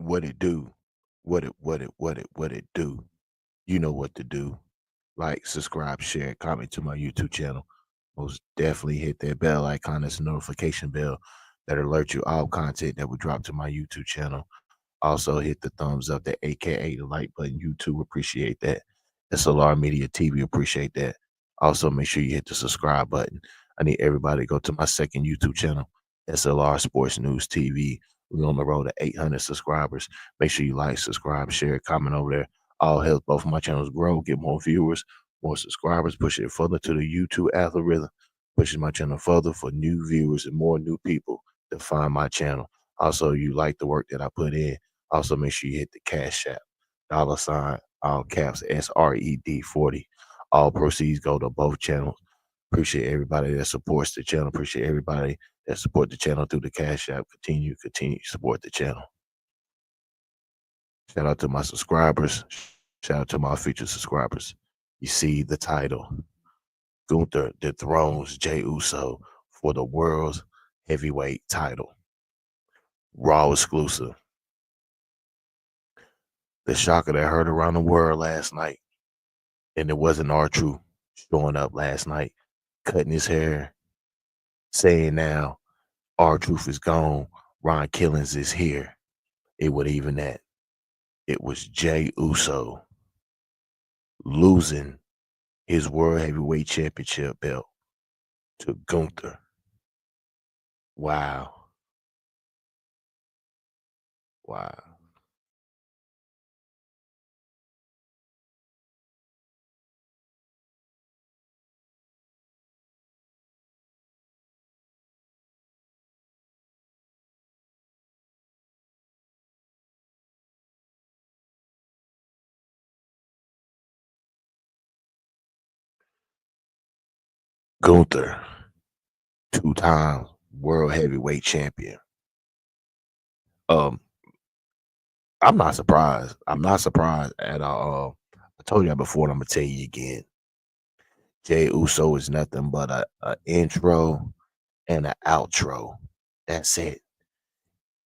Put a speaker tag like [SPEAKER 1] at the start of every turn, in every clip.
[SPEAKER 1] What it do? What it do? You know what to do. Like, subscribe, share, comment to my YouTube channel. Most definitely hit that bell icon. That's a notification bell that alert you all content that will drop to my YouTube channel. Also hit the thumbs up, the AKA the like button. YouTube appreciate that. S.L.R Media TV appreciate that. Also make sure you hit the subscribe button. I need everybody to go to my second YouTube channel, S.L.R Sports News TV. We're on the road to 800 subscribers. Make sure you like, subscribe, share, comment over there. All help both of my channels grow, get more viewers, more subscribers, push it further to the YouTube algorithm, pushes my channel further for new viewers and more new people to find my channel. Also, you like the work that I put in. Also, make sure you hit the Cash App, $ all caps, SRED 40. All proceeds go to both channels. Appreciate everybody that supports the channel. Appreciate everybody that support the channel through the Cash App. Continue to support the channel. Shout out to my subscribers. Shout out to my future subscribers. You see the title. Gunther dethrones Jey Uso for the world's heavyweight title. Raw exclusive. The shocker that heard around the world last night, and it wasn't R-Truth showing up last night, cutting his hair, saying now R-Truth is gone, Ron Killings is here. It wasn't even that. It was Jey Uso losing his World Heavyweight Championship belt to Gunther. Wow. Wow. Gunther, two-time World Heavyweight Champion. Um, I'm not surprised. I'm not surprised at all. I told you that before, and I'm gonna tell you again. Jey Uso is nothing but a intro and an outro. That's it.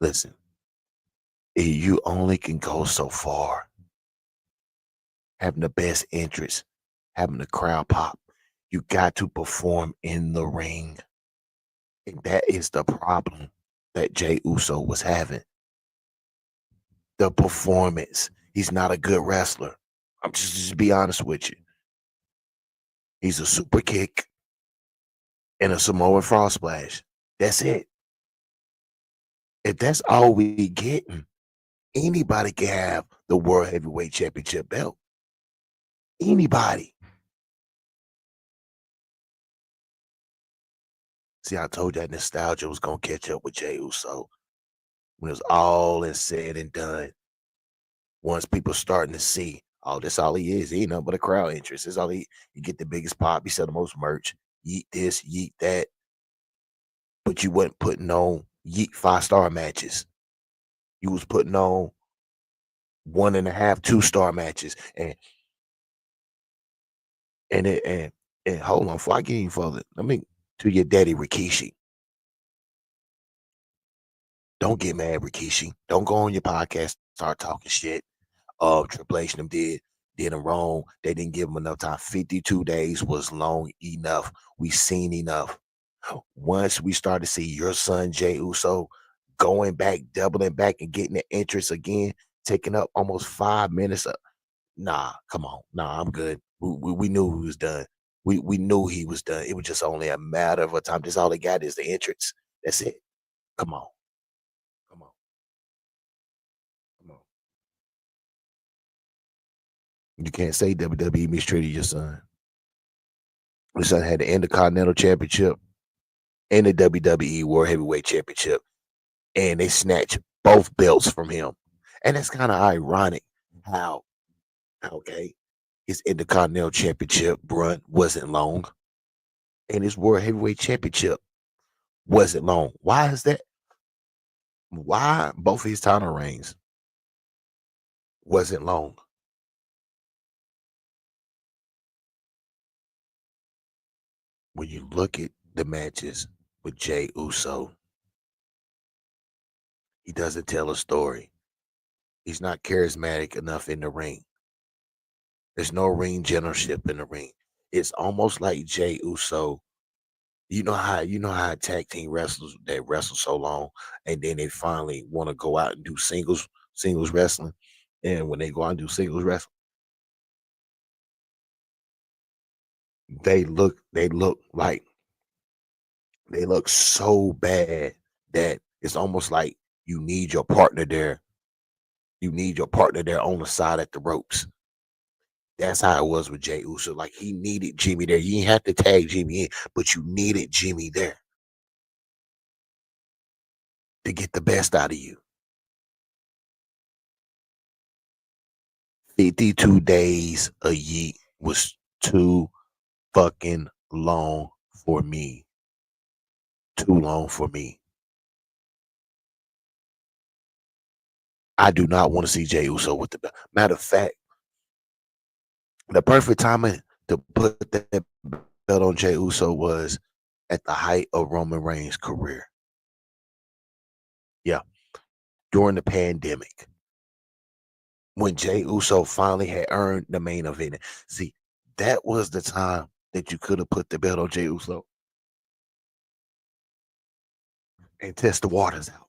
[SPEAKER 1] Listen, you only can go so far. Having the best entrance, having the crowd pop. You got to perform in the ring. And that is the problem that Jey Uso was having. The performance. He's not a good wrestler. I'm just be honest with you. He's a super kick and a Samoan frog splash. That's it. If that's all we getting, anybody can have the World Heavyweight Championship belt. Anybody. See, I told you that nostalgia was gonna catch up with Jey Uso when it was all is said and done. Once people starting to see, oh, that's all he is. He ain't nothing but a crowd interest. That's all he get the biggest pop. He sell the most merch. Yeet this, yeet that. But you wasn't putting on yeet 5-star matches. You was putting on 1.5, 2-star matches. And hold on, before I get any further, let me to your daddy Rikishi. Don't get mad, Rikishi. Don't go on your podcast, start talking shit. Triple H them did them wrong. They didn't give him enough time. 52 days was long enough. We seen enough. Once we start to see your son Jey Uso going back, doubling back, and getting the interest again, taking up almost 5 minutes. Nah, come on. Nah, I'm good. We knew he was done. We knew he was done. It was just only a matter of a time. Just all they got is the entrance. That's it. Come on. Come on. Come on. You can't say WWE mistreated your son. Your son had the Intercontinental Championship and the WWE World Heavyweight Championship, and they snatched both belts from him. And that's kind of ironic how, okay, his Intercontinental Championship run wasn't long, and his World Heavyweight Championship wasn't long. Why is that? Why both of his title reigns wasn't long? When you look at the matches with Jey Uso, he doesn't tell a story. He's not charismatic enough in the ring. There's no ring generalship in the ring. It's almost like Jay Uso. You know how tag team wrestlers that wrestle so long and then they finally want to go out and do singles wrestling. And when they go out and do singles wrestling, they look so bad that it's almost like you need your partner there. You need your partner there on the side at the ropes. That's how it was with Jay Uso. Like he needed Jimmy there. You didn't have to tag Jimmy in, but you needed Jimmy there to get the best out of you. 52 days a year was too fucking long for me. Too long for me. I do not want to see Jay Uso with the belt. Matter of fact, the perfect timing to put that belt on Jay Uso was at the height of Roman Reigns' career. Yeah, during the pandemic, when Jay Uso finally had earned the main event. See, that was the time that you could have put the belt on Jay Uso and test the waters out.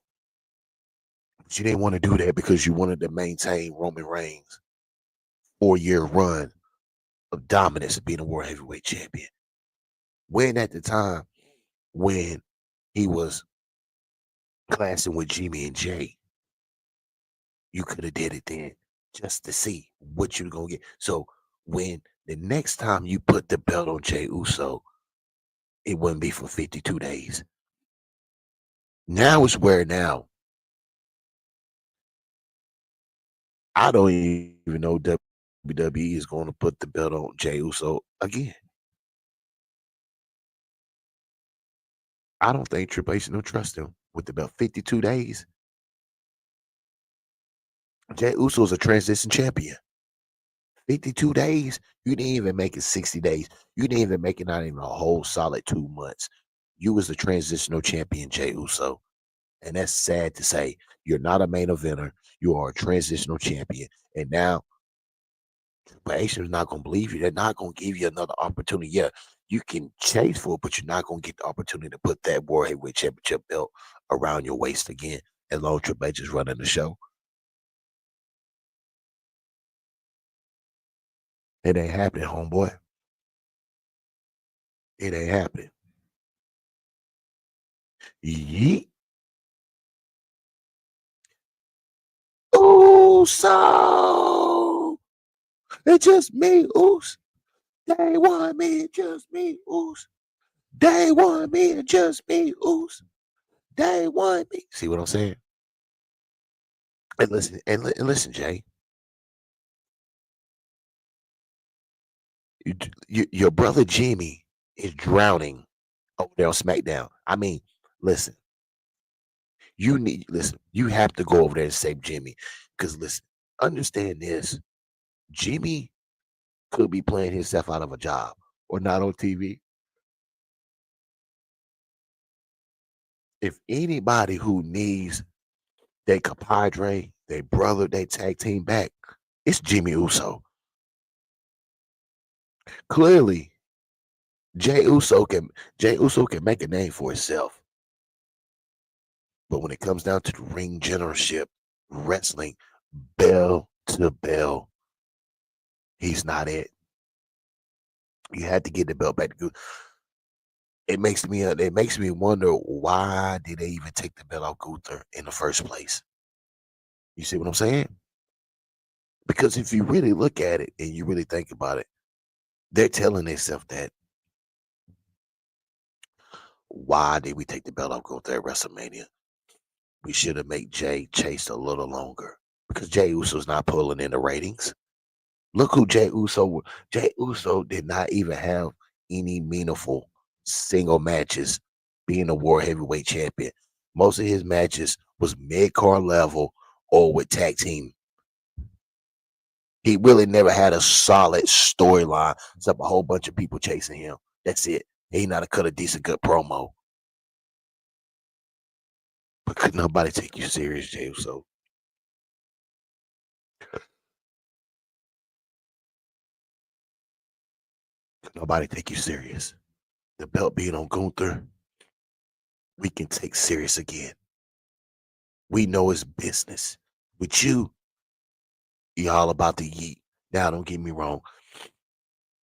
[SPEAKER 1] But you didn't want to do that because you wanted to maintain Roman Reigns' 4-year run of dominance of being a world heavyweight champion. When at the time when he was clashing with Jimmy and Jay, you could have did it then just to see what you're gonna get. So when the next time you put the belt on Jay Uso, it wouldn't be for 52 days. Now it's where now I don't even know WWE is going to put the belt on Jay Uso again. I don't think Triple H don't trust him with about 52 days. Jay Uso is a transition champion. 52 days, you didn't even make it 60 days. You didn't even make it not even a whole solid 2 months. You was the transitional champion, Jay Uso. And that's sad to say. You're not a main eventer. You are a transitional champion. And now Triple H is not gonna believe you. They're not gonna give you another opportunity. Yeah, you can chase for it, but you're not gonna get the opportunity to put that World Heavyweight Championship belt around your waist again as long as Triple H is running the show. It ain't happening, homeboy. It ain't happening. Yeet. Ooh, so it's just me, Oos. They want me, just me, Oos. They want me, just me, Oos. They want me. See what I'm saying? And listen, Jay. Your brother Jimmy is drowning over there on SmackDown. I mean, listen, listen. You have to go over there and save Jimmy, because listen, understand this: Jimmy could be playing himself out of a job or not on TV. If anybody who needs their compadre, their brother, their tag team back, it's Jimmy Uso. Clearly, Jay Uso can make a name for himself. But when it comes down to the ring generalship, wrestling, bell to bell, he's not it. You had to get the belt back. It makes me wonder, why did they even take the belt off Gunther in the first place? You see what I'm saying? Because if you really look at it and you really think about it, they're telling themselves that, why did we take the belt off Gunther at WrestleMania? We should have made Jay chase a little longer, because Jay Uso's not pulling in the ratings. Look who Jay Uso. Jay Uso did not even have any meaningful single matches being a world heavyweight champion. Most of his matches was mid card level or with tag team. He really never had a solid storyline except a whole bunch of people chasing him. That's it. He not a cut a decent good promo. But could nobody take you serious, Jay Uso? Nobody take you serious. The belt being on Gunther, we can take serious again. We know it's business. With you all about the yeet. Now, don't get me wrong.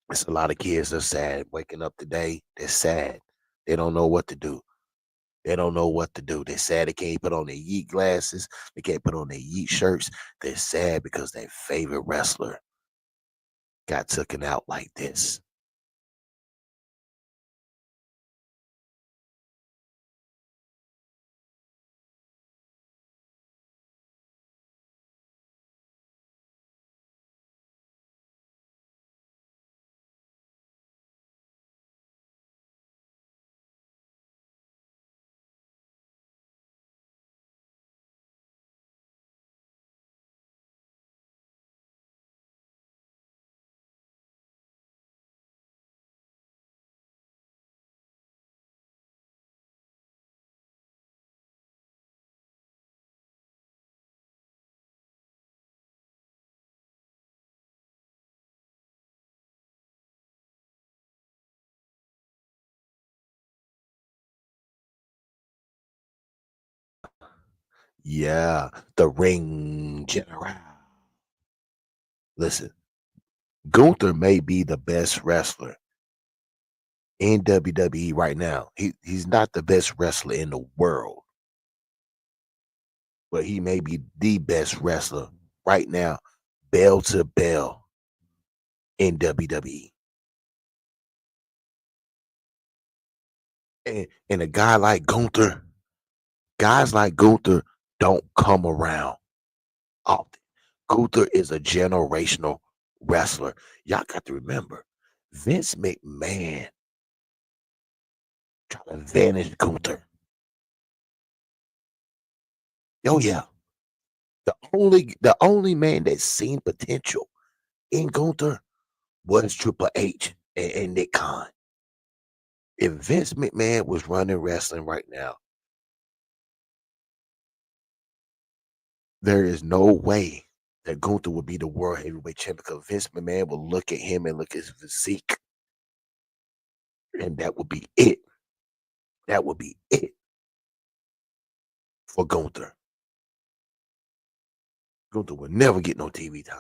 [SPEAKER 1] It's a lot of kids that are sad. Waking up today, they're sad. They don't know what to do. They don't know what to do. They're sad they can't put on their yeet glasses. They can't put on their yeet shirts. They're sad because their favorite wrestler got taken out like this. Yeah, the ring general. Listen, Gunther may be the best wrestler in WWE right now. He's not the best wrestler in the world, but he may be the best wrestler right now, bell to bell in WWE. And a guy like Gunther, guys like Gunther don't come around often. Gunther is a generational wrestler. Y'all got to remember, Vince McMahon trying to vanish Gunther. Oh yeah, the only man that seen potential in Gunther was Triple H and Nick Khan. If Vince McMahon was running wrestling right now, there is no way that Gunther would be the world heavyweight champion because Vince McMahon will look at him and look at his physique, and that would be it. That would be it for Gunther. Gunther will never get no TV time.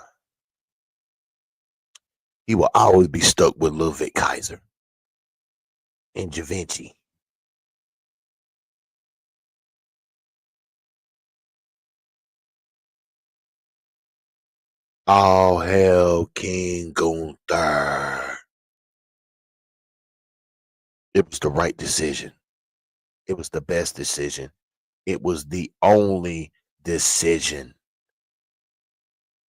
[SPEAKER 1] He will always be stuck with Ludwig Kaiser and Javinci. All hail King Gunther. It was the right decision. It was the best decision. It was the only decision.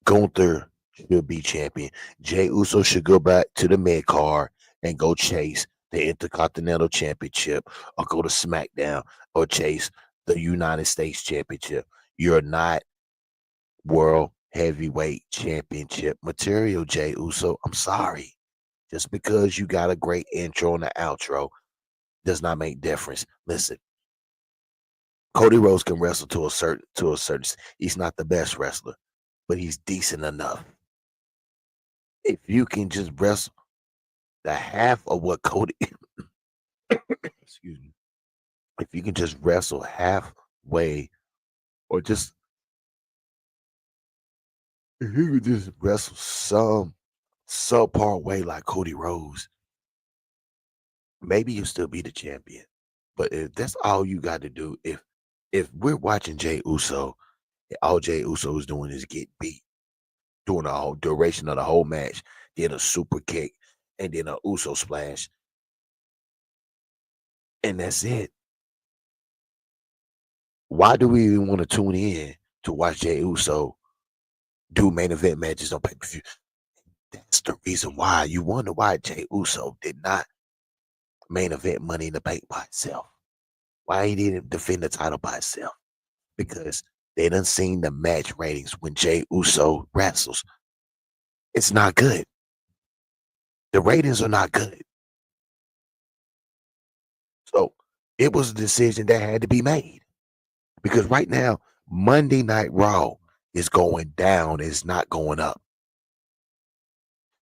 [SPEAKER 1] Gunther should be champion. Jay Uso should go back to the mid card and go chase the Intercontinental Championship or go to SmackDown or chase the United States Championship. You're not World Heavyweight Championship material, Jay Uso. I'm sorry. Just because you got a great intro and an outro does not make difference. Listen, Cody Rhodes can wrestle to a certain. He's not the best wrestler, but he's decent enough. If you can just wrestle the half of what Cody, excuse me, if you can just wrestle halfway, or just if you could just wrestle some subpar way like Cody Rhodes, maybe you'll still be the champion. But if that's all you got to do, if we're watching Jay Uso, and all Jay Uso is doing is get beat during the whole duration of the whole match, then a super kick, and then a Uso splash, and that's it. Why do we even want to tune in to watch Jay Uso do main event matches on pay per view? That's the reason why. You wonder why Jay Uso did not main event Money in the Bank by itself. Why he didn't defend the title by itself? Because they done seen the match ratings when Jay Uso wrestles. It's not good. The ratings are not good. So it was a decision that had to be made. Because right now, Monday Night Raw is going down, it's not going up.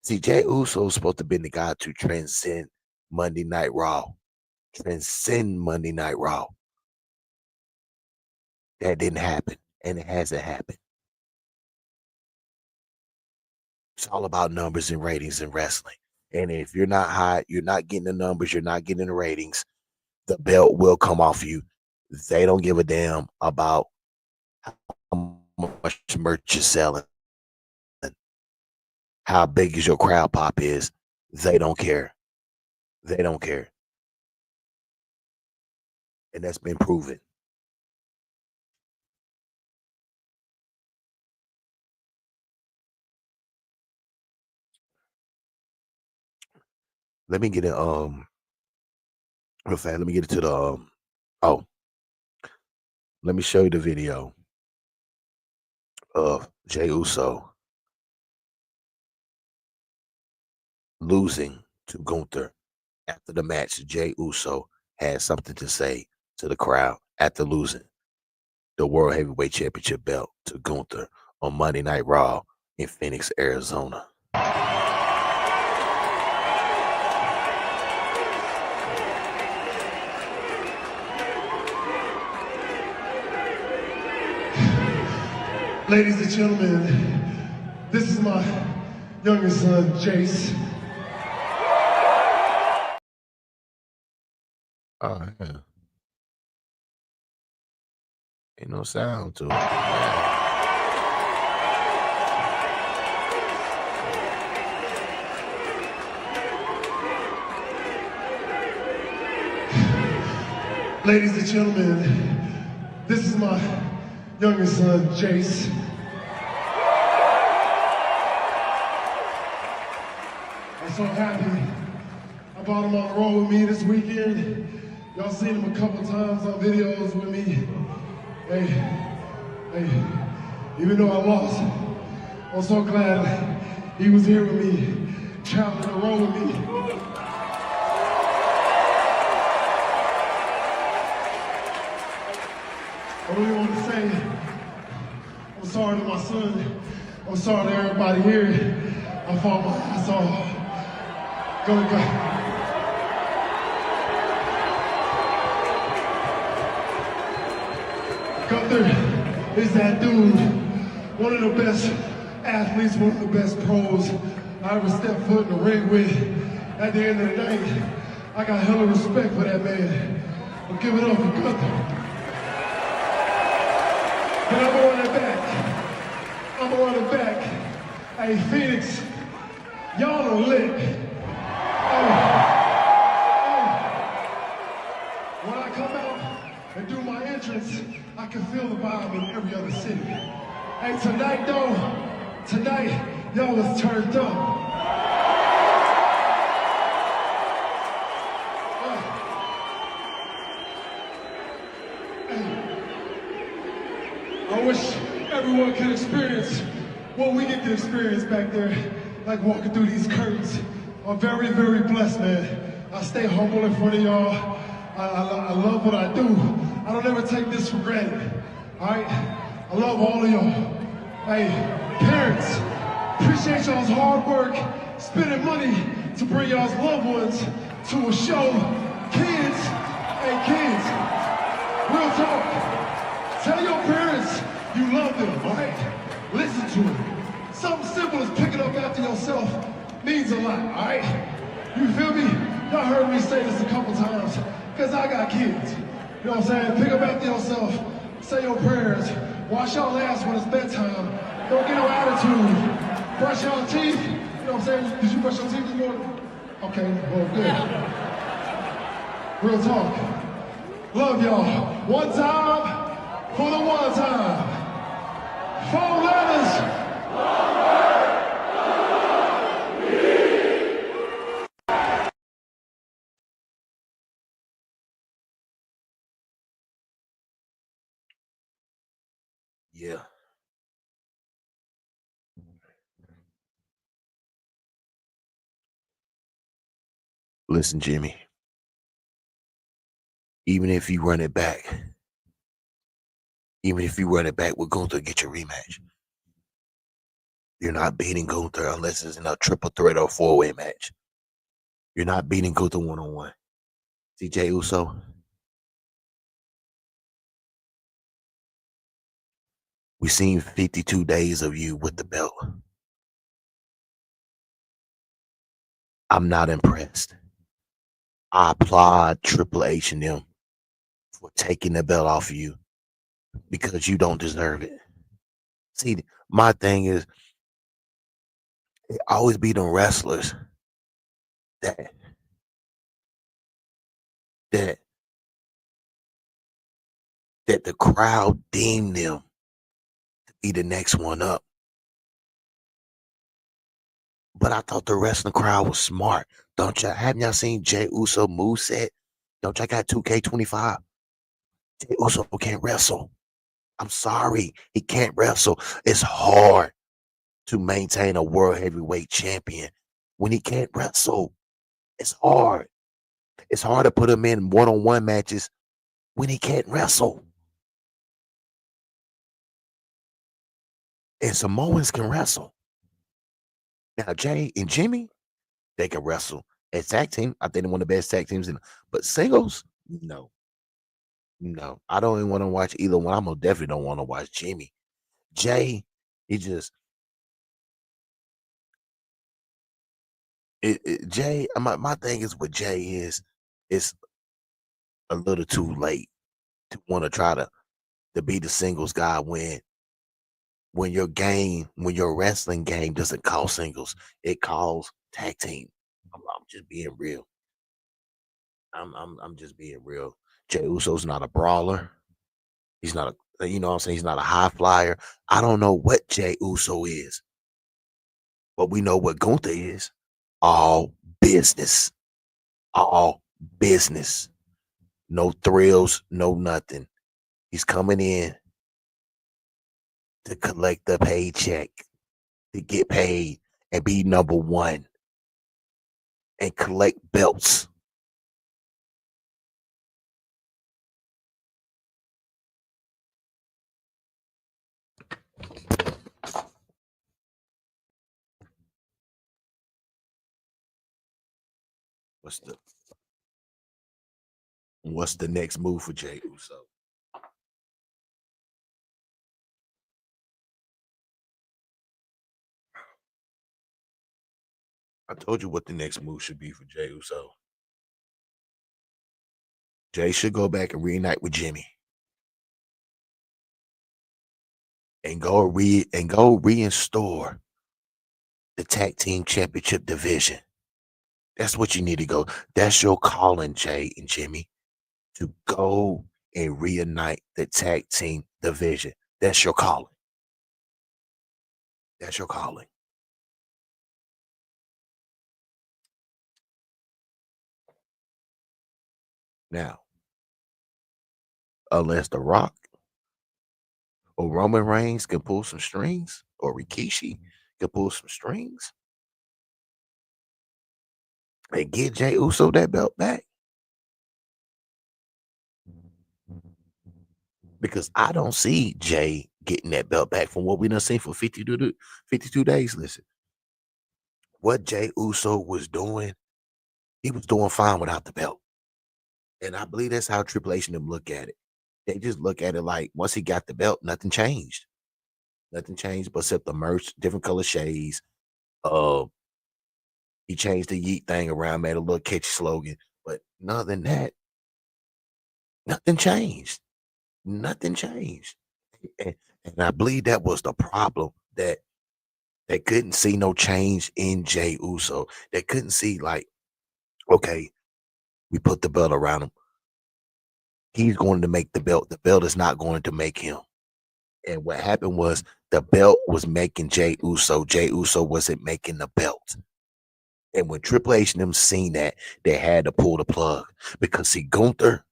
[SPEAKER 1] See, Jay Uso's supposed to be the guy to transcend Monday Night Raw. Transcend Monday Night Raw. That didn't happen, and it hasn't happened. It's all about numbers and ratings in wrestling. And if you're not hot, you're not getting the numbers, you're not getting the ratings, the belt will come off you. They don't give a damn about how much merch you're selling, how big is your crowd pop is. They don't care. They don't care. And that's been proven. Let me get it real fast. Let me get it to the oh, let me show you the video of Jey Uso losing to Gunther. After the match, Jey Uso had something to say to the crowd after losing the World Heavyweight Championship belt to Gunther on Monday Night Raw in Phoenix, Arizona.
[SPEAKER 2] Ladies and gentlemen, this is my youngest son, Jace.
[SPEAKER 1] Oh, yeah. Ain't no sound to it.
[SPEAKER 2] Ladies and gentlemen, this is my youngest son, Jace. I'm so happy I brought him on the road with me this weekend. Y'all seen him a couple times on videos with me. Hey, even though I lost, I'm so glad he was here with me, traveling the road with me. I really want to say, I'm sorry to my son. I'm sorry to everybody here. I fought my ass off. Go. Gunther is that dude, one of the best athletes, one of the best pros I ever stepped foot in the ring with. At the end of the night, I got hella respect for that man. But give it up for Gunther. But I'm gonna run it back. I'm gonna run it back. Hey, Phoenix, y'all are lit. When I come out and do my entrance, I can feel the vibe in every other city. Hey, tonight though, y'all was turned up. I wish everyone could experience what we get to experience back there, like walking through these curtains. I'm very, very blessed, man. I stay humble in front of y'all. I love what I do. I don't ever take this for granted, all right? I love all of y'all. Hey, parents, appreciate y'all's hard work, spending money to bring y'all's loved ones to a show. Kids, real talk. Tell your parents you love them, all right? Listen to them. Something simple as picking up after yourself means a lot, all right? You feel me? Y'all heard me say this a couple times, because I got kids. You know what I'm saying? Pick up after yourself, say your prayers, wash y'all ass when it's bedtime, don't get no attitude, brush y'all teeth. You know what I'm saying? Did you brush your teeth this morning? Okay, well, good. Real talk. Love y'all. One time. For the one time. 4 letters.
[SPEAKER 1] Yeah. Listen, Jimmy. Even if you run it back, we're going to get your rematch. You're not beating Gunther unless it's in a triple threat or four-way match. You're not beating Gunther one-on-one. CJ Uso, we've seen 52 days of you with the belt. I'm not impressed. I applaud Triple H and them for taking the belt off of you because you don't deserve it. See, my thing is, it always be the wrestlers that that that the crowd deem them to be the next one up. But I thought the wrestling crowd was smart. Don't y'all haven't y'all seen Jay Uso moveset? Don't y'all got 2K25? Jay Uso can't wrestle. I'm sorry, he can't wrestle. It's hard to maintain a world heavyweight champion when he can't wrestle. It's hard. It's hard to put him in one-on-one matches when he can't wrestle. And Samoans can wrestle. Now, Jay and Jimmy, they can wrestle. As tag team, I think they're one of the best tag teams but singles, no. No. I don't even want to watch either one. I most definitely don't want to watch Jimmy. Jay, he just Jay, my thing is with Jay is it's a little too late to want to try to be the singles guy when when your wrestling game doesn't call singles, it calls tag team. I'm just being real. I'm just being real. Jey Uso's not a brawler. He's not a you know what I'm saying, he's not a high flyer. I don't know what Jey Uso is, but we know what Gunther is. All business. All business. No thrills, no nothing. He's coming in to collect the paycheck, to get paid and be number one and collect belts. What's the what's the next move for Jey Uso? I told you what the next move should be for Jey Uso. Jay should go back and reunite with Jimmy and go reinstore the tag team championship division. That's what you need to go. That's your calling, Jay and Jimmy, to go and reunite the tag team division. That's your calling. That's your calling. Now, unless The Rock or Roman Reigns can pull some strings, or Rikishi can pull some strings and get Jey Uso that belt back. Because I don't see Jay getting that belt back from what we done seen for 52 days. Listen, what Jey Uso was doing, he was doing fine without the belt. And I believe that's how Triple H and them look at it. They just look at it like once he got the belt, nothing changed. Nothing changed but except the merch, different color shades. Uh, he changed the yeet thing around, made a little catchy slogan. But other than that, nothing changed. Nothing changed. And, and I believe that was the problem, that they couldn't see no change in Jey Uso. They couldn't see like, okay, we put the belt around him. He's going to make the belt. The belt is not going to make him. And what happened was the belt was making Jey Uso. Jey Uso wasn't making the belt. And when Triple H and them seen that, they had to pull the plug. Because see, Gunther,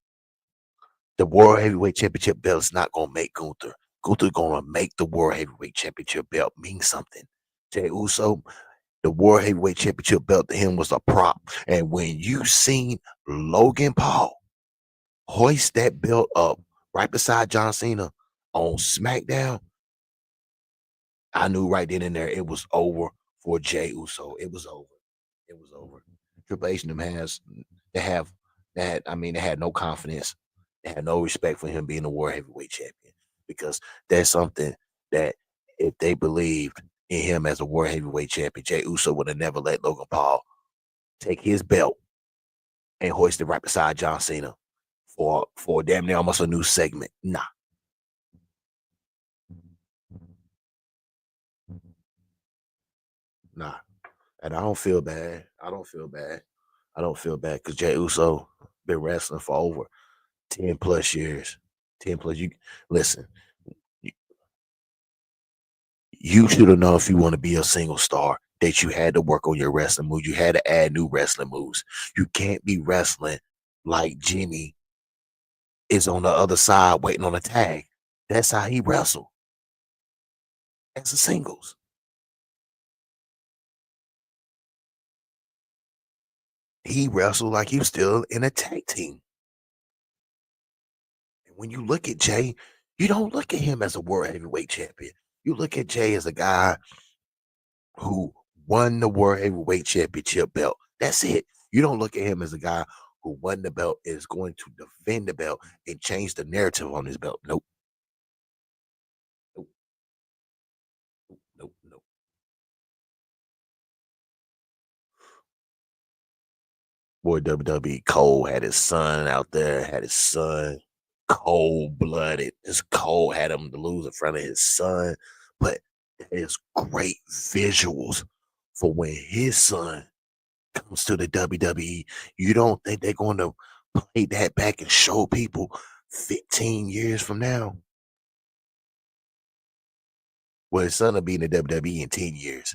[SPEAKER 1] the World Heavyweight Championship belt is not going to make Gunther. Gunther going to make the World Heavyweight Championship belt mean something. Jey Uso, the World Heavyweight Championship belt to him was a prop. And when you seen Logan Paul hoist that belt up right beside John Cena on SmackDown, I knew right then and there it was over for Jey Uso. It was over. It was over. Triple H and them they have that. I mean, they had no confidence. They had no respect for him being the world heavyweight champion because that's something that if they believed in him as a world heavyweight champion, Jey Uso would have never let Logan Paul take his belt and hoist it right beside John Cena for damn near almost a new segment. Nah, nah. And I don't feel bad. I don't feel bad. I don't feel bad because Jey Uso been wrestling for over 10 plus years. 10 plus. You listen, you, you should have known if you want to be a single star that you had to work on your wrestling moves. You had to add new wrestling moves. You can't be wrestling like Jimmy is on the other side waiting on a tag. That's how he wrestled as a singles. He wrestled like he was still in a tag team. And when you look at Jay, you don't look at him as a world heavyweight champion. You look at Jay as a guy who won the world heavyweight championship belt. That's it. You don't look at him as a guy who won the belt is going to defend the belt and change the narrative on his belt. Nope. Nope. Nope. Nope. Boy, WWE Cole had his son out there, had his son cold blooded. His Cole had him to lose in front of his son. But it's great visuals for when his son comes to the WWE. You don't think they're going to play that back and show people 15 years from now? Well, his son will be in the WWE in 10 years.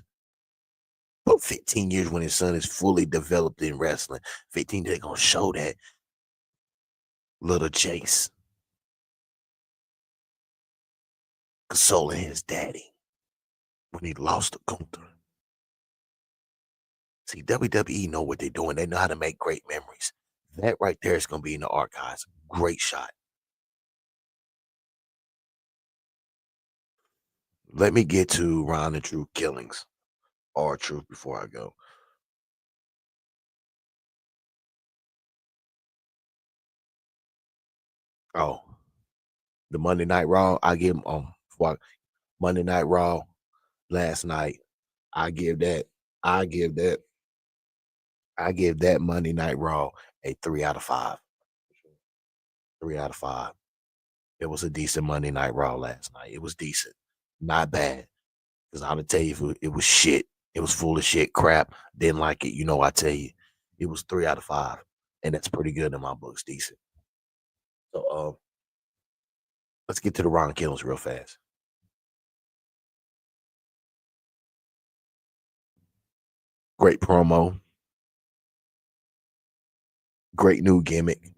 [SPEAKER 1] But 15 years when his son is fully developed in wrestling. 15, they're going to show that little Jace consoling his daddy when he lost to Gunther. See, WWE know what they're doing. They know how to make great memories. That right there is going to be in the archives. Great shot. Let me get to Ron and Truth killings. Or Truth before I go. Oh, the Monday Night Raw. I give them Monday Night Raw last night. I give that. I give that. I give that Monday Night Raw a 3 out of 5. 3 out of 5. It was a decent Monday Night Raw last night. It was decent, not bad. Because I'm gonna tell you, if it was shit. It was full of shit, crap. Didn't like it. You know, I tell you, it was 3 out of 5, and that's pretty good in my books. Decent. So, let's get to the Ron Killings real fast. Great promo, great new gimmick.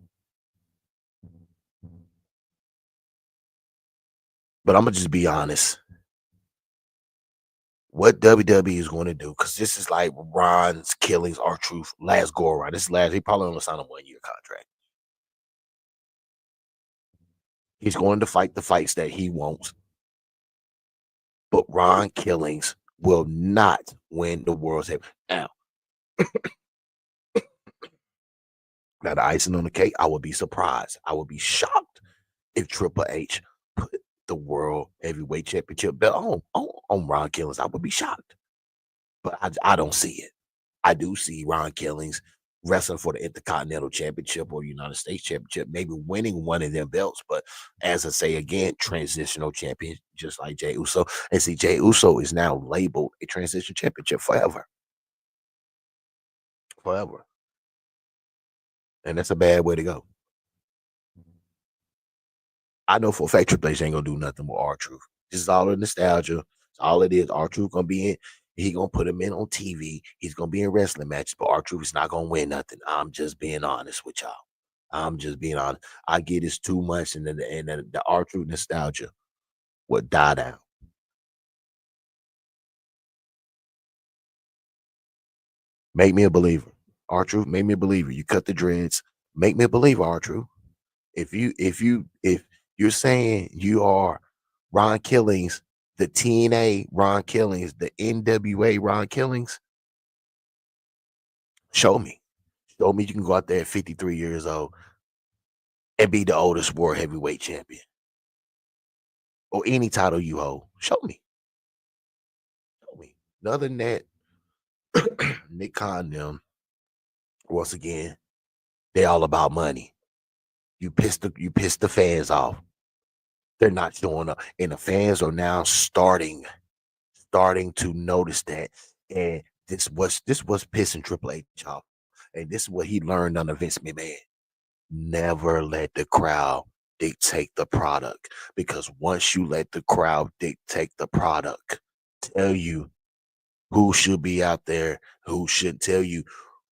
[SPEAKER 1] But I'm gonna just be honest. What WWE is going to do, because this is like Ron's Killings, our truth, last go around. This is last. He probably only signed a 1 year contract. He's going to fight the fights that he wants. But Ron Killings will not win the world's heavy. Now, the icing on the cake, I would be surprised. I would be shocked if Triple H put the world heavyweight championship belt on Ron Killings. I would be shocked. But I don't see it. I do see Ron Killings wrestling for the Intercontinental Championship or United States Championship, maybe winning one of them belts. But as I say again, transitional champion, just like Jey Uso. And see, Jey Uso is now labeled a transition championship forever. Forever. And that's a bad way to go. I know for a fact Triple H ain't gonna do nothing with R-Truth. This is all the nostalgia. It's all it is. R-Truth gonna be in. He gonna put him in on TV. He's gonna be in wrestling matches, but R-Truth is not gonna win nothing. I'm just being honest with y'all. I'm just being honest. I get this too much, and then the R-Truth nostalgia would die down. Make me a believer. R-Truth, make me a believer. You cut the dreads. Make me a believer, R-Truth. If you're saying you are Ron Killings The TNA Ron Killings, the NWA Ron Killings, show me. Show me you can go out there at 53 years old and be the oldest world heavyweight champion or any title you hold. Show me. Show me. Other than that, Nick Khan them, once again, they all about money. You piss the fans off. They're not showing up. And the fans are now starting to notice that. And this was pissing Triple H off. And this is what he learned under Vince McMahon. Never let the crowd dictate the product. Because once you let the crowd dictate the product, tell you who should be out there, who should tell you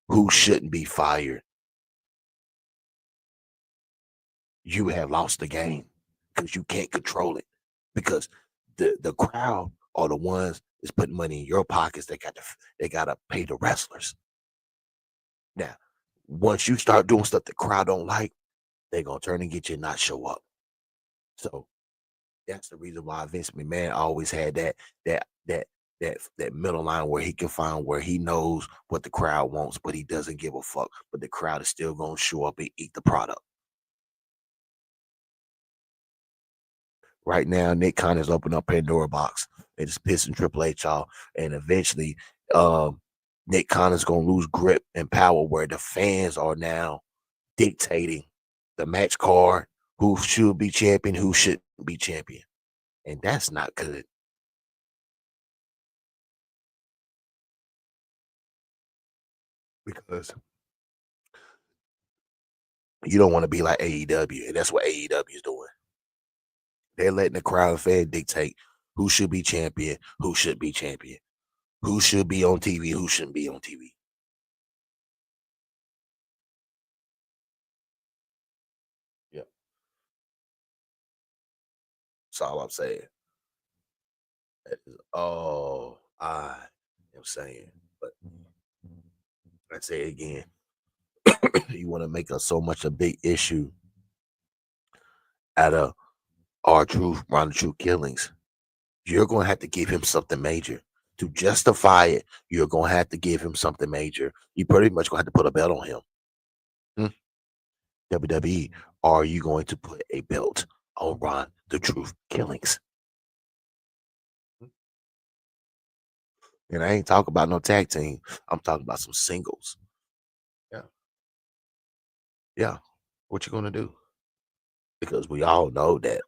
[SPEAKER 1] who shouldn't be fired, you have lost the game because you can't control it. Because the crowd are the ones that's putting money in your pockets. They gotta pay the wrestlers. Now, once you start doing stuff the crowd don't like, they're gonna turn and get you and not show up. So that's the reason why Vince McMahon always had that that that middle line where he can find where he knows what the crowd wants, but he doesn't give a fuck. But the crowd is still gonna show up and eat the product. Right now, Nick Khan has opened up Pandora box. It's pissing Triple H off, and eventually, um, Nick Khan is gonna lose grip and power where the fans are now dictating the match card, who should be champion, who shouldn't be champion, and that's not good because you don't want to be like AEW, and that's what AEW is doing. They're letting the crowd and fan dictate who should be champion, who should be champion, who should be on TV, who shouldn't be on TV. Yeah, that's all I'm saying. That is all I am saying. But I say again, you want to make us so much a big issue out of our truth, Ron the True Killings. You're going to have to give him something major. To justify it, you're going to have to give him something major. You pretty much going to have to put a belt on him. Hmm. WWE, are you going to put a belt on Ron the Truth Killings? And I ain't talking about no tag team. I'm talking about some singles. Yeah. Yeah. What you going to do? Because we all know that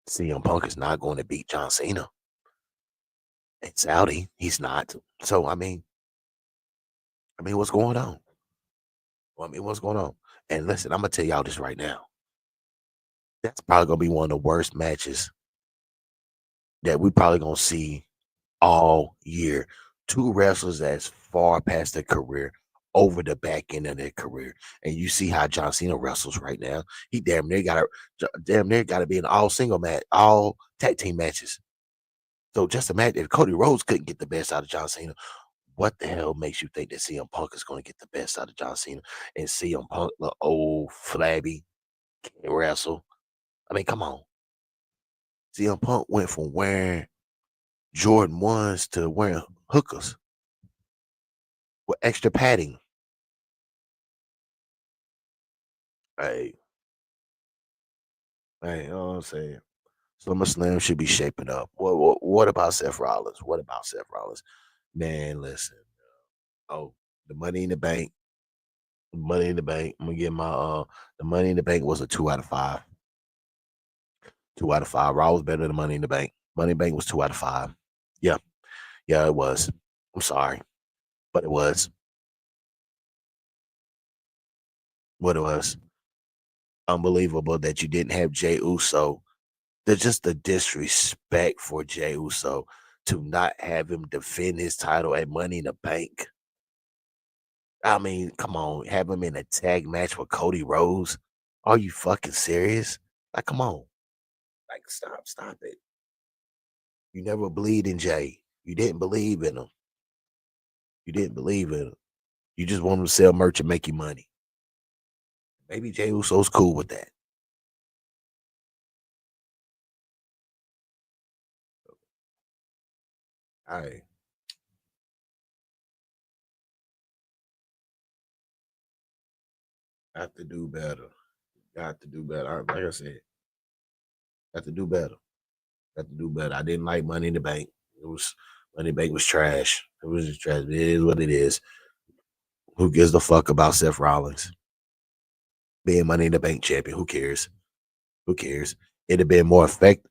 [SPEAKER 1] CM Punk is not going to beat John Cena in Saudi. He's not. So I mean, what's going on? Well, I mean, what's going on? And listen, I'm gonna tell y'all this right now. That's probably gonna be one of the worst matches that we probably gonna see all year. Two wrestlers that's far past their career, over the back end of their career, and you see how John Cena wrestles right now. He damn near got to be in all single match, all tag team matches. So just imagine if Cody Rhodes couldn't get the best out of John Cena. What the hell makes you think that CM Punk is going to get the best out of John Cena and CM Punk, the old flabby, can't wrestle? I mean, come on. CM Punk went from wearing Jordan ones to wearing hookers with extra padding. Hey, hey, you know what I'm saying? SummerSlam should be shaping up. What about Seth Rollins? What about Seth Rollins? Man, listen. Oh, the Money in the Bank. Money in the Bank. I'm gonna get my the Money in the Bank was a 2 out of 5. 2 out of 5. Raw was better than Money in the Bank. Money in the Bank was 2 out of 5. Yeah, yeah, it was. I'm sorry, but it was what it was. Unbelievable that you didn't have Jay Uso. There's just the disrespect for Jay Uso to not have him defend his title at Money in the Bank. I mean, come on, have him in a tag match with Cody Rhodes. Are you fucking serious? Like, come on. Like, stop it. You never believed in Jay. You didn't believe in him. You didn't believe in him. You just want him to sell merch and make you money. Maybe Jay Uso's cool with that. I have to do better. Got to do better. Like I said, got to do better. Got to do better. I didn't like Money in the Bank. It was Money in the Bank was trash. It was just trash. It is what it is. Who gives the fuck about Seth Rollins being Money in the Bank champion? Who cares? Who cares? It'd have been more effective.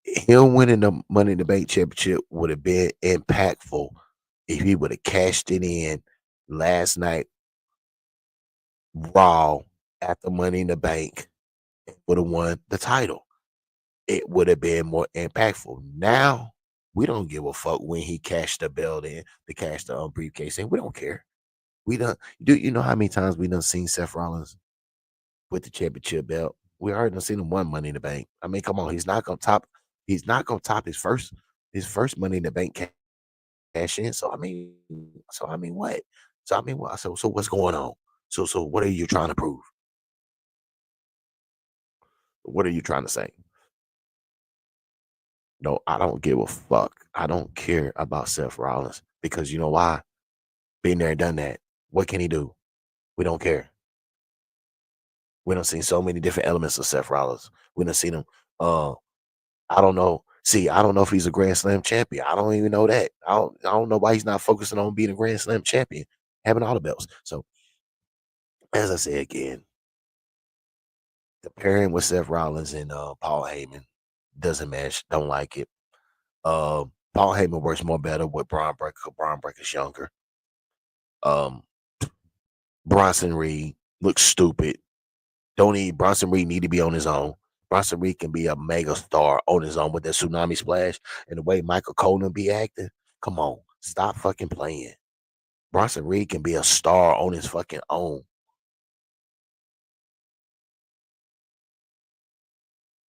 [SPEAKER 1] Him winning the Money in the Bank championship would have been impactful if he would have cashed it in last night Raw after Money in the Bank and would have won the title. It would have been more impactful. Now we don't give a fuck when he cashed the belt in, to cash the briefcase in. We don't care. We don't. Do you know how many times we done seen Seth Rollins with the championship belt? We already done seen him won Money in the Bank. I mean, come on, he's not gonna top. He's not gonna top his first Money in the Bank cash in. So I mean, what? So what's going on? So what are you trying to prove? What are you trying to say? No, I don't give a fuck. I don't care about Seth Rollins because you know why? Been there, done that. What can he do? We don't care. We don't seen so many different elements of Seth Rollins. We done seen him. Uh, I don't know. See, I don't know if he's a Grand Slam champion. I don't even know that. I don't know why he's not focusing on being a Grand Slam champion, having all the belts. So as I say again, the pairing with Seth Rollins and Paul Heyman doesn't match. Don't like it. Uh, Paul Heyman works more better with Braun Breaker. Braun Breaker's younger. Um, Bronson Reed looks stupid. Don't need Bronson Reed need to be on his own. Bronson Reed can be a mega star on his own with that tsunami splash and the way Michael Conan be acting. Come on, stop fucking playing. Bronson Reed can be a star on his fucking own.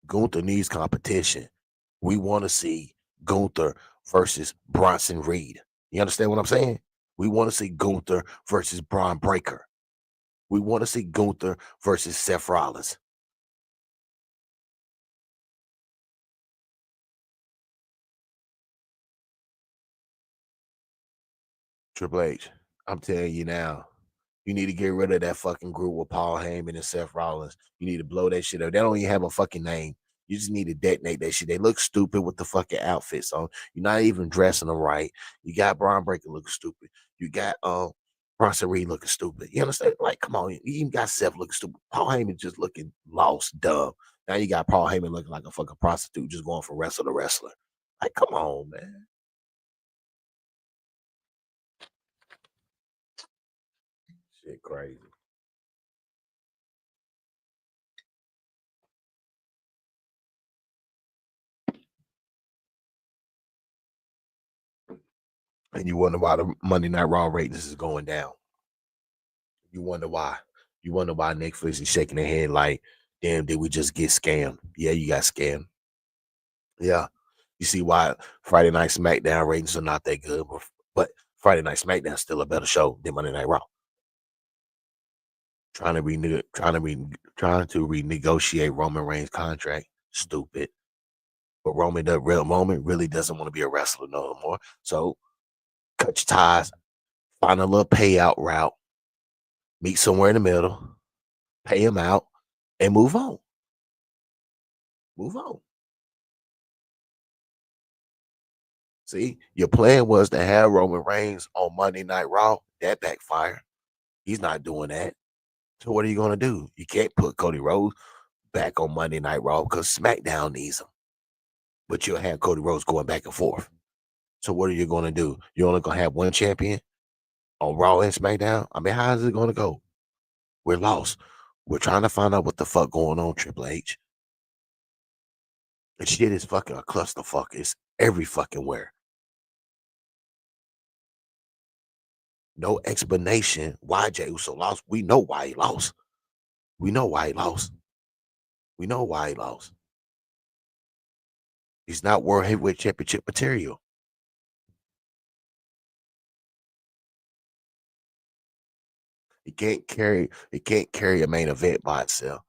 [SPEAKER 1] Gunther needs competition. We want to see Gunther versus Bronson Reed. You understand what I'm saying? We want to see Gunther versus Braun Breaker. We want to see Gunther versus Seth Rollins. Triple H, I'm telling you now, you need to get rid of that fucking group with Paul Heyman and Seth Rollins. You need to blow that shit up. They don't even have a fucking name. You just need to detonate that shit. They look stupid with the fucking outfits on. You're not even dressing them right. You got Braun Breaker looking stupid. You got Bronson Reed looking stupid. You understand? Like, come on. You even got Seth looking stupid. Paul Heyman just looking lost, dumb. Now you got Paul Heyman looking like a fucking prostitute just going from wrestler to wrestler. Like, come on, man. Shit crazy. And you wonder why the Monday Night Raw ratings is going down. You wonder why. You wonder why Netflix is shaking their head like, damn, did we just get scammed? Yeah, you got scammed. Yeah. You see why Friday Night SmackDown ratings are not that good, but Friday Night SmackDown is still a better show than Monday Night Raw. Trying to renegotiate Roman Reigns' contract. Stupid. But Roman really doesn't want to be a wrestler no more. So cut your ties, find a little payout route, meet somewhere in the middle, pay him out, and move on. Move on. See, your plan was to have Roman Reigns on Monday Night Raw. That backfired. He's not doing that. So what are you going to do? You can't put Cody Rhodes back on Monday Night Raw because SmackDown needs him. But you'll have Cody Rhodes going back and forth. So what are you going to do? You're only going to have one champion on Raw and SmackDown? I mean, how is it going to go? We're lost. We're trying to find out what the fuck going on, Triple H. And shit is fucking a clusterfuck. It's every fucking where. No explanation why Jey Uso lost. We know why he lost. We know why he lost. We know why he lost. He's not World Heavyweight Championship material. It can't carry a main event by itself.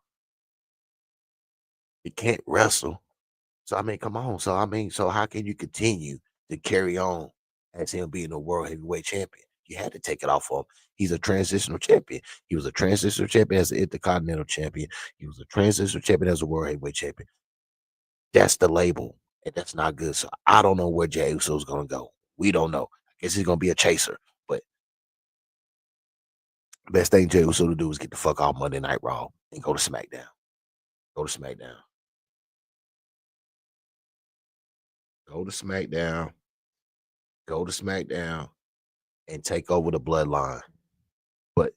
[SPEAKER 1] It can't wrestle. So I mean, come on. So I mean, so how can you continue to carry on as him being a world heavyweight champion? You had to take it off of him. He's a transitional champion. He was a transitional champion as an intercontinental champion. He was a transitional champion as a world heavyweight champion. That's the label, and that's not good. So I don't know where Jey Uso's gonna go. We don't know. I guess he's gonna be a chaser, but best thing Jey Uso to do is get the fuck off Monday Night Raw and go to SmackDown. Go to SmackDown. Go to SmackDown. Go to SmackDown and take over the bloodline. But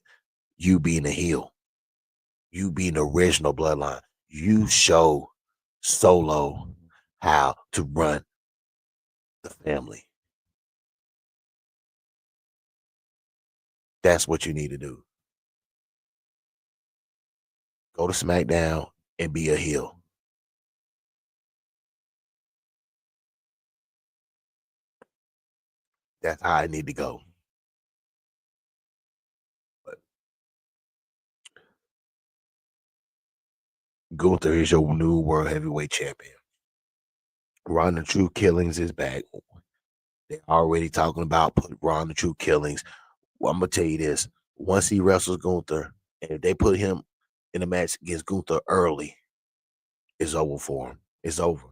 [SPEAKER 1] you being a heel, you being the original bloodline, you show Solo how to run the family. That's what you need to do. Go to SmackDown and be a heel. That's how I need to go. But Gunther is your new world heavyweight champion. Ron the True Killings is back. They're already talking about put Ron the True Killings. Well, I'm gonna tell you this: once he wrestles Gunther, and if they put him in a match against Gunther early, it's over for him. It's over.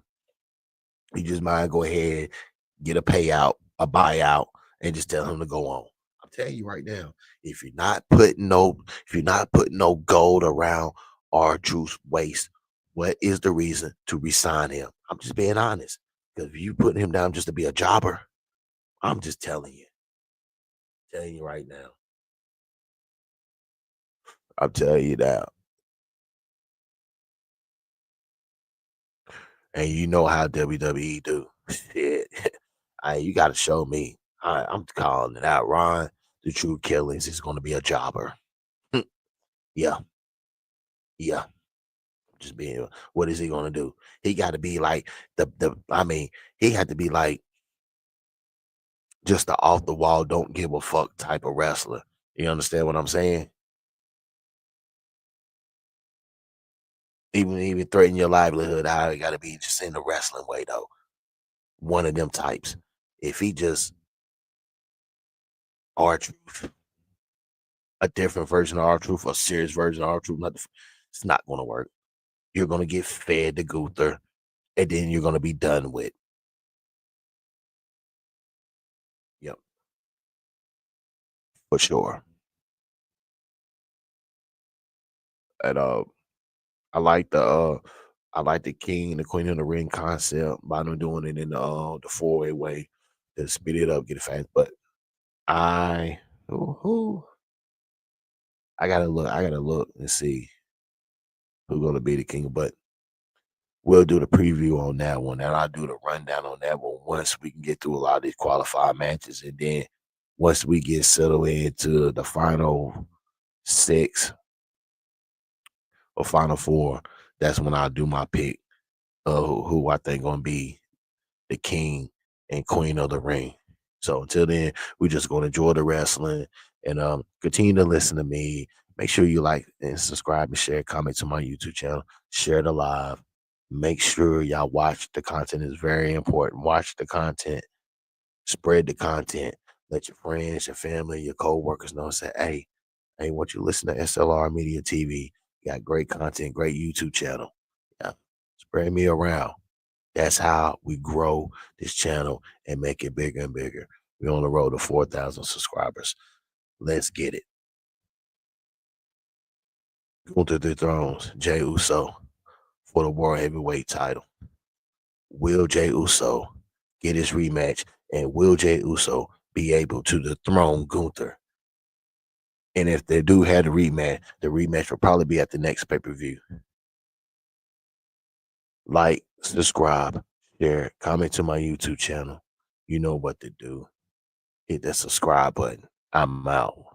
[SPEAKER 1] You just might go ahead, get a payout, a buyout, and just tell him to go on. I'm telling you right now, if you're not putting no gold around R-Truth's waist, what is the reason to resign him? I'm just being honest. Because if you putting him down just to be a jobber, I'm just telling you right now. I'm telling you that. And you know how WWE do. Shit. You got to show me. I'm calling it out. Ron, the True Killings is going to be a jobber. Yeah. Yeah. Just being, what is he going to do? He got to be like he had to be like just the off the wall, don't give a fuck type of wrestler. You understand what I'm saying? Even threaten your livelihood, how it got to be just in the wrestling way though. One of them types. If he just R-Truth, a different version of R-Truth, a serious version of R-Truth, it's not going to work. You're going to get fed to Gunther, and then you're going to be done with. Yep, for sure. And I like the King, the Queen of the Ring concept by them doing it in the 4-way to speed it up, get it fast. But I who I gotta look and see who's gonna be the king. But we'll do the preview on that one, and I'll do the rundown on that one once we can get through a lot of these qualified matches, and then once we get settled into the final 6 or final 4, that's when I'll do my pick of who I think gonna be the king and queen of the ring. So until then, we're just gonna enjoy the wrestling and continue to listen to me. Make sure you like and subscribe and share, comment to my YouTube channel, share the live. Make sure y'all watch the content is very important. Watch the content, spread the content. Let your friends, your family, your co-workers know. Say, hey, want you to listen to S.L.R Media TV? You got great content, great YouTube channel. Yeah, spread me around. That's how we grow this channel and make it bigger and bigger. We're on the road to 4,000 subscribers. Let's get it. Gunther Dethrones, Jey Uso for the World Heavyweight title. Will Jey Uso get his rematch? And will Jey Uso be able to dethrone Gunther? And if they do have the rematch will probably be at the next pay-per-view. Like, subscribe, share, comment to my YouTube channel. You know what to do. Hit that subscribe button. I'm out.